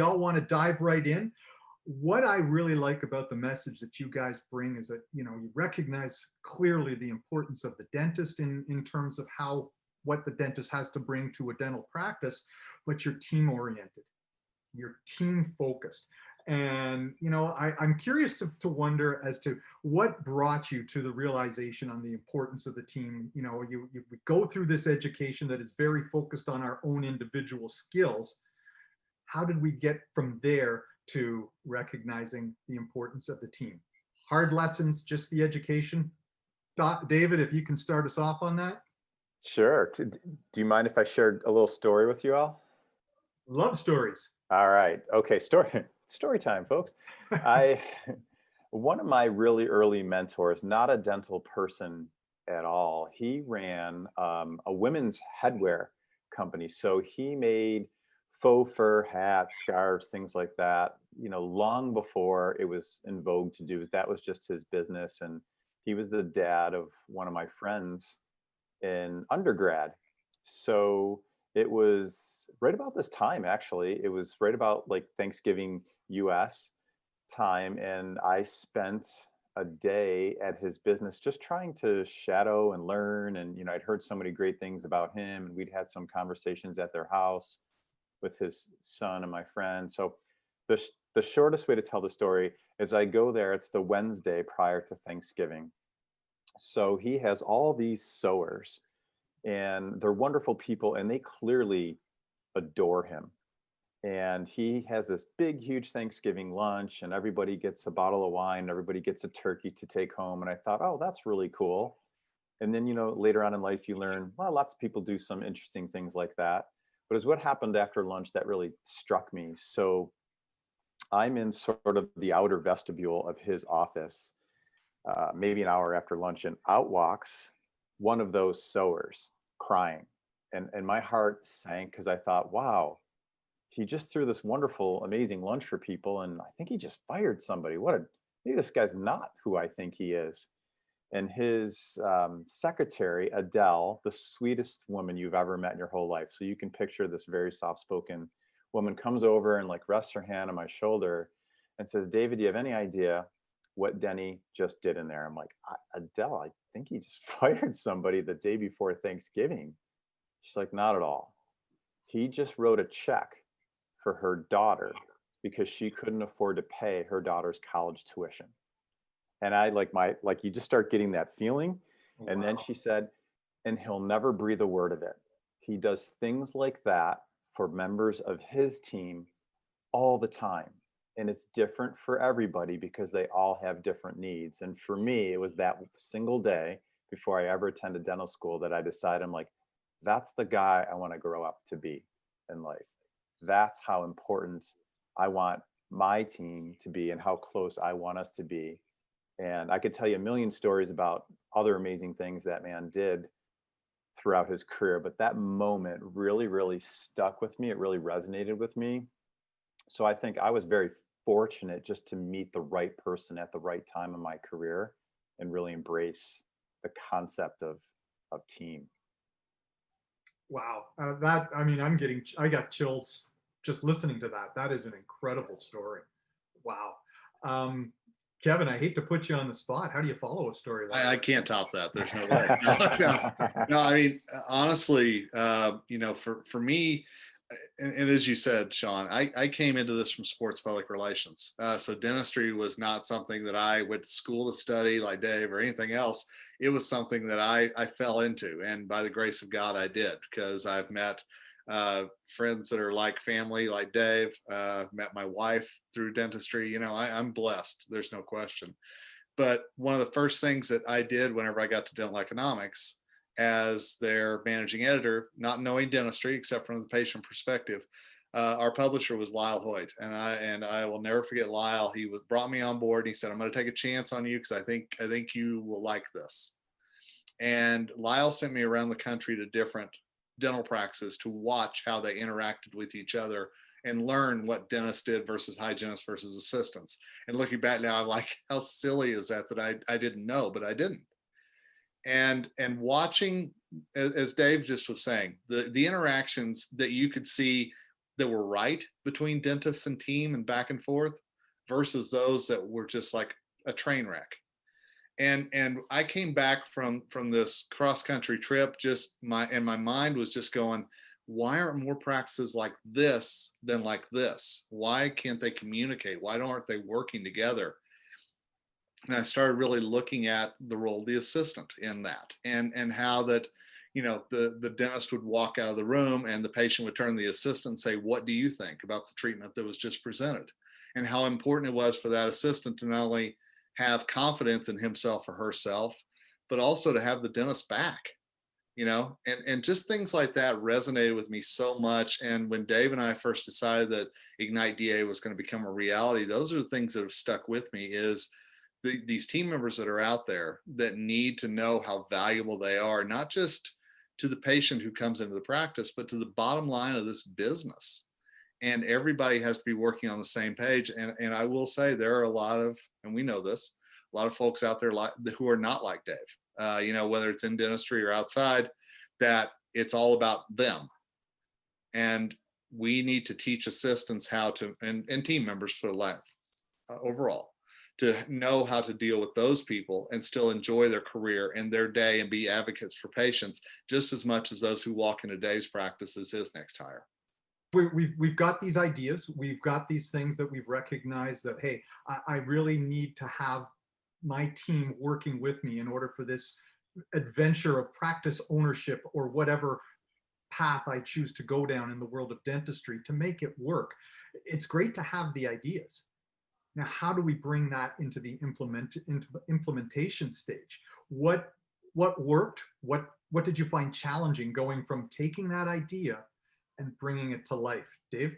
all want to dive right in. What I really like about the message that you guys bring is that, you recognize clearly the importance of the dentist in terms of what the dentist has to bring to a dental practice, but you're team oriented, you're team focused. And, I'm curious to wonder as to what brought you to the realization on the importance of the team. We go through this education that is very focused on our own individual skills. How did we get from there to recognizing the importance of the team? Hard lessons, just the education? David, if you can start us off on that. Sure. Do you mind if I shared a little story with you all? Love stories. All right. Okay. Story time, folks. I One of my really early mentors, not a dental person at all, he ran a women's headwear company. So he made faux fur hats, scarves, things like that, long before it was in vogue to do. That was just his business. And he was the dad of one of my friends in undergrad. So it was right about this time, actually. It was right about like Thanksgiving US time. And I spent a day at his business just trying to shadow and learn. And, I'd heard so many great things about him, and we'd had some conversations at their house with his son and my friend. So the shortest way to tell the story is I go there, it's the Wednesday prior to Thanksgiving. So he has all these sewers, and they're wonderful people, and they clearly adore him. And he has this big, huge Thanksgiving lunch, and everybody gets a bottle of wine, everybody gets a turkey to take home. And I thought, oh, that's really cool. And then, later on in life, you learn, well, lots of people do some interesting things like that. But it's what happened after lunch that really struck me. So I'm in sort of the outer vestibule of his office, maybe an hour after lunch, and out walks one of those sewers crying. And my heart sank because I thought, wow, he just threw this wonderful, amazing lunch for people. And I think he just fired somebody. Maybe this guy's not who I think he is. And his secretary, Adele, the sweetest woman you've ever met in your whole life. So you can picture this very soft-spoken woman comes over and like rests her hand on my shoulder and says, David, do you have any idea what Denny just did in there? I'm like, Adele, I think he just fired somebody the day before Thanksgiving. She's like, not at all. He just wrote a check for her daughter because she couldn't afford to pay her daughter's college tuition. And I you just start getting that feeling. And then she said, and he'll never breathe a word of it. He does things like that for members of his team all the time. And it's different for everybody because they all have different needs. And for me, it was that single day before I ever attended dental school that I decided, I'm like, that's the guy I want to grow up to be in life. That's how important I want my team to be and how close I want us to be. And I could tell you a million stories about other amazing things that man did throughout his career, but that moment really, really stuck with me. It really resonated with me. So I think I was very fortunate just to meet the right person at the right time in my career and really embrace the concept of team. Wow. I got chills just listening to that. That is an incredible story. Wow. Kevin, I hate to put you on the spot. How do you follow a story like I that? can't top that. There's no way. No, I mean, honestly, for me, and as you said, Sean, I came into this from sports public relations. So dentistry was not something that I went to school to study like Dave or anything else. It was something that I fell into. And by the grace of God, I did, because I've met friends that are like family, like Dave, met my wife through dentistry. I'm blessed. There's no question. But one of the first things that I did whenever I got to dental economics as their managing editor, not knowing dentistry except from the patient perspective, our publisher was Lyle Hoyt, and I will never forget Lyle. He brought me on board. And he said, "I'm going to take a chance on you because I think you will like this." And Lyle sent me around the country to different dental practices to watch how they interacted with each other and learn what dentists did versus hygienists versus assistants. And looking back now, I'm like, how silly is that I didn't know, but I didn't. And watching, as Dave just was saying, the interactions that you could see that were right between dentists and team and back and forth versus those that were just like a train wreck. And I came back from this cross country trip, just my mind was just going, why aren't more practices like this than like this? Why can't they communicate? Why aren't they working together? And I started really looking at the role of the assistant in that, and how that, the dentist would walk out of the room and the patient would turn to the assistant and say, what do you think about the treatment that was just presented? And how important it was for that assistant to not only have confidence in himself or herself, but also to have the dentist back, and just things like that resonated with me so much. And when Dave and I first decided that Ignite DA was going to become a reality, those are the things that have stuck with me, is these team members that are out there that need to know how valuable they are, not just to the patient who comes into the practice, but to the bottom line of this business. And everybody has to be working on the same page. And I will say there are a lot of, and we know this, a lot of folks out there who are not like Dave, whether it's in dentistry or outside, that it's all about them. And we need to teach assistants how to, and team members for life overall, to know how to deal with those people and still enjoy their career and their day and be advocates for patients just as much as those who walk into Dave's practice as his next hire. We've got these ideas, we've got these things that we've recognized that, hey, I really need to have my team working with me in order for this adventure of practice ownership or whatever path I choose to go down in the world of dentistry to make it work. It's great to have the ideas. Now, how do we bring that into the implementation stage? What worked? What did you find challenging going from taking that idea and bringing it to life? Dave?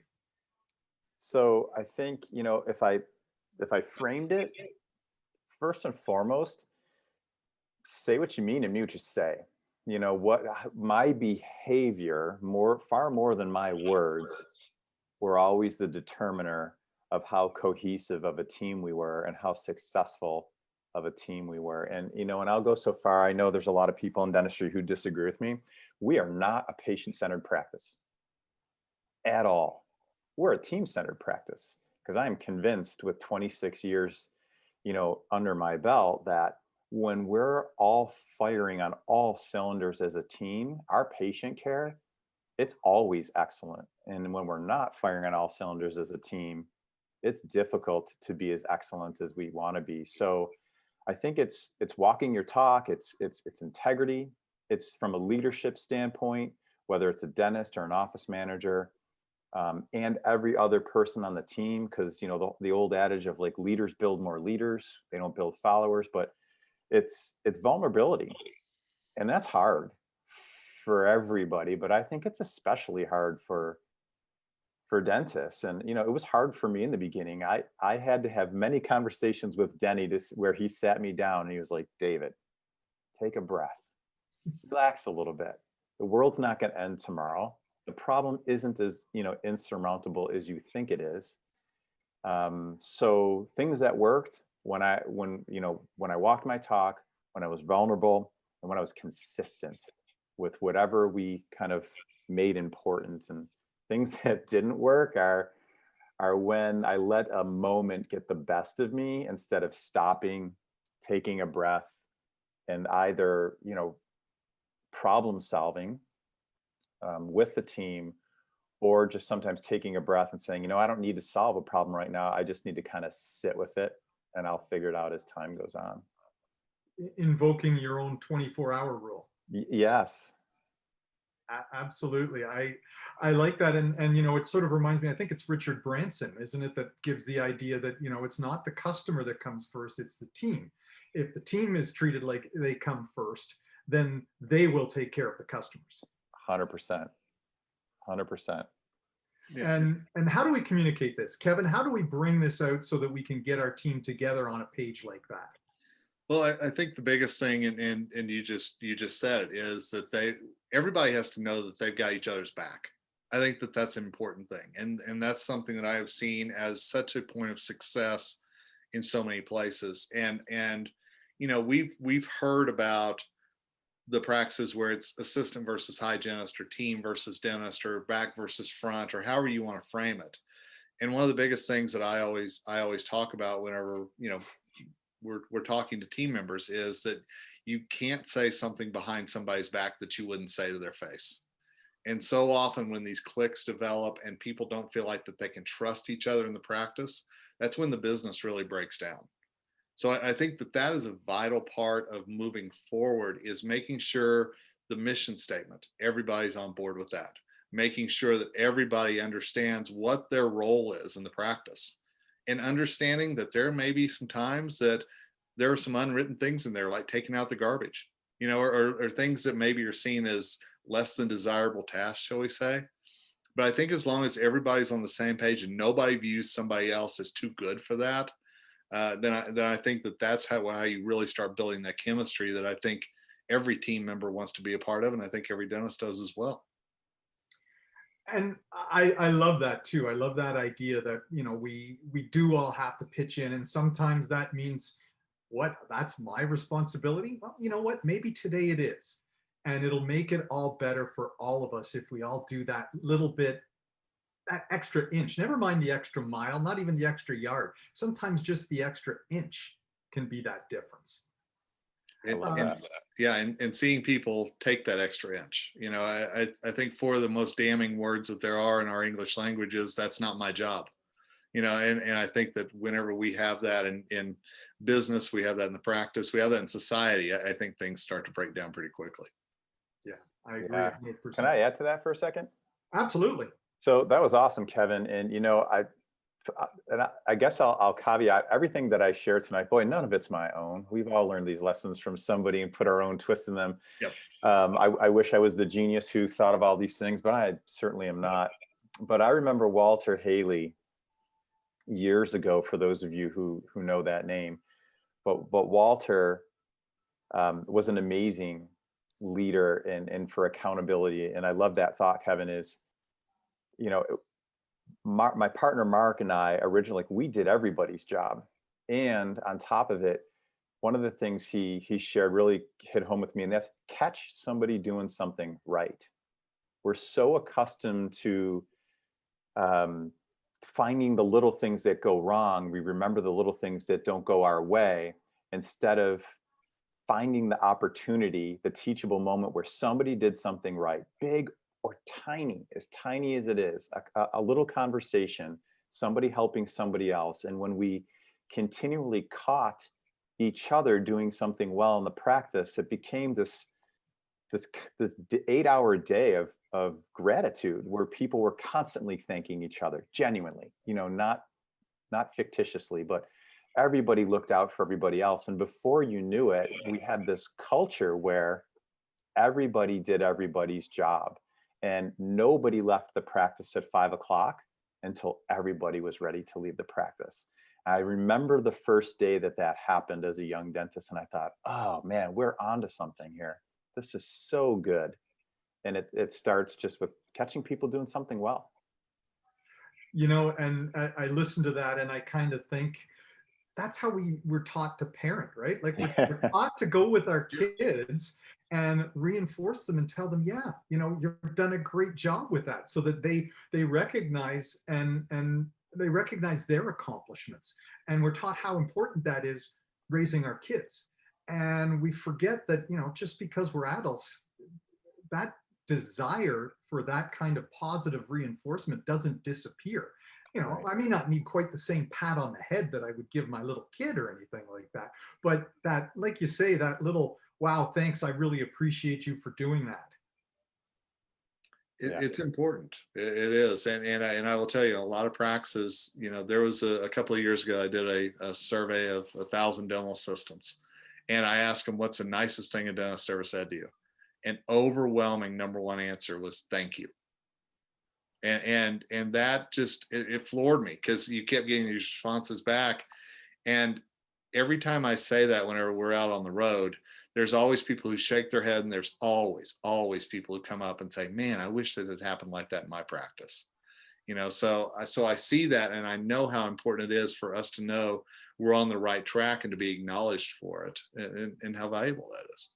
So I think, if I framed it, first and foremost, say what you mean and mean what you say. What my behavior, far more than my words, were always the determiner of how cohesive of a team we were and how successful of a team we were. And, and I'll go so far, I know there's a lot of people in dentistry who disagree with me. We are not a patient-centered practice at all. We're a team-centered practice, because I am convinced with 26 years, under my belt, that when we're all firing on all cylinders as a team, our patient care, it's always excellent. And when we're not firing on all cylinders as a team, it's difficult to be as excellent as we want to be. So I think it's walking your talk, it's integrity, it's from a leadership standpoint, whether it's a dentist or an office manager, and every other person on the team, because the old adage of like, leaders build more leaders, they don't build followers. But it's vulnerability, and that's hard for everybody, but I think it's especially hard for dentists. And it was hard for me in the beginning. I had to have many conversations with Denny where he sat me down and he was like, David, take a breath, relax a little bit. The world's not going to end tomorrow. The problem isn't as insurmountable as you think it is. So things that worked, when I walked my talk, when I was vulnerable, and when I was consistent with whatever we kind of made important. And things that didn't work are when I let a moment get the best of me instead of stopping, taking a breath, and either problem solving with the team, or just sometimes taking a breath and saying, I don't need to solve a problem right now. I just need to kind of sit with it, and I'll figure it out as time goes on. Invoking your own 24-hour rule. Yes. Absolutely. I like that. And it sort of reminds me, I think it's Richard Branson, isn't it, that gives the idea that, it's not the customer that comes first, it's the team. If the team is treated like they come first, then they will take care of the customers. 100%. 100%. Yeah. And how do we communicate this? Kevin, how do we bring this out so that we can get our team together on a page like that? Well, I think the biggest thing, and you just said it, is that everybody has to know that they've got each other's back. I think that that's an important thing, and that's something that I have seen as such a point of success in so many places. And we've heard about the practices where it's assistant versus hygienist or team versus dentist or back versus front or however you want to frame it. And one of the biggest things that I always talk about whenever, we're talking to team members is that you can't say something behind somebody's back that you wouldn't say to their face. And so often when these cliques develop and people don't feel like that they can trust each other in the practice, that's when the business really breaks down. So I think that that is a vital part of moving forward, is making sure the mission statement, everybody's on board with that, making sure that everybody understands what their role is in the practice, and understanding that there may be some times that there are some unwritten things in there, like taking out the garbage, or things that maybe are seen as less than desirable tasks, shall we say. But I think as long as everybody's on the same page and nobody views somebody else as too good for that, then I think that that's how you really start building that chemistry that I think every team member wants to be a part of, and I think every dentist does as well. And I love that too. I love that idea that, we do all have to pitch in, and sometimes that means, what, that's my responsibility. Well, you know what, maybe today it is, and it'll make it all better for all of us if we all do that little bit, that extra inch. Never mind the extra mile, not even the extra yard. Sometimes just the extra inch can be that difference. I love And that. yeah, and seeing people take that extra inch. I think four of the most damning words that there are in our English language is, "That's not my job." And I think that whenever we have that in business, we have that in the practice, we have that in society, I think things start to break down pretty quickly. Yeah, I agree Yeah. 100%. Can I add to that for a second? Absolutely. So that was awesome, Kevin. And I guess I'll caveat everything that I share tonight. Boy, none of it's my own. We've all learned these lessons from somebody and put our own twist in them. Yep. I wish I was the genius who thought of all these things, but I certainly am not. But I remember Walter Haley years ago, for those of you who know that name. But Walter was an amazing leader and for accountability. And I love that thought, Kevin, is, my partner Mark and I originally, we did everybody's job, and on top of it, one of the things he shared really hit home with me, and that's catch somebody doing something right. We're so accustomed to finding the little things that go wrong. We remember the little things that don't go our way, instead of finding the opportunity, the teachable moment where somebody did something right, big or tiny as it is, a little conversation, somebody helping somebody else. And when we continually caught each other doing something well in the practice, it became this 8-hour day of gratitude, where people were constantly thanking each other genuinely, not fictitiously, but everybody looked out for everybody else. And before you knew it, we had this culture where everybody did everybody's job, and nobody left the practice at 5 o'clock until everybody was ready to leave the practice. I remember the first day that happened as a young dentist, and I thought, oh man, we're onto something here. This is so good. And it starts just with catching people doing something well. And I listen to that and I kind of think, that's how we're taught to parent, right? Like we're taught to go with our kids and reinforce them and tell them, yeah, you've done a great job with that, so that they recognize and they recognize their accomplishments. And we're taught how important that is raising our kids. And we forget that, just because we're adults, that desire for that kind of positive reinforcement doesn't disappear. Right. I may not need quite the same pat on the head that I would give my little kid or anything like that, but that, like you say, that little, wow, thanks, I really appreciate you for doing that. Yeah. It's important. It is. And I will tell you, a lot of practices, there was a couple of years ago, I did a survey of 1,000 dental assistants. And I asked them, what's the nicest thing a dentist ever said to you? An overwhelming number one answer was, thank you. And that just, it floored me, because you kept getting these responses back. And every time I say that, whenever we're out on the road, there's always people who shake their head, and there's always people who come up and say, man, I wish that it happened like that in my practice. So I see that, and I know how important it is for us to know we're on the right track and to be acknowledged for it, and how valuable that is.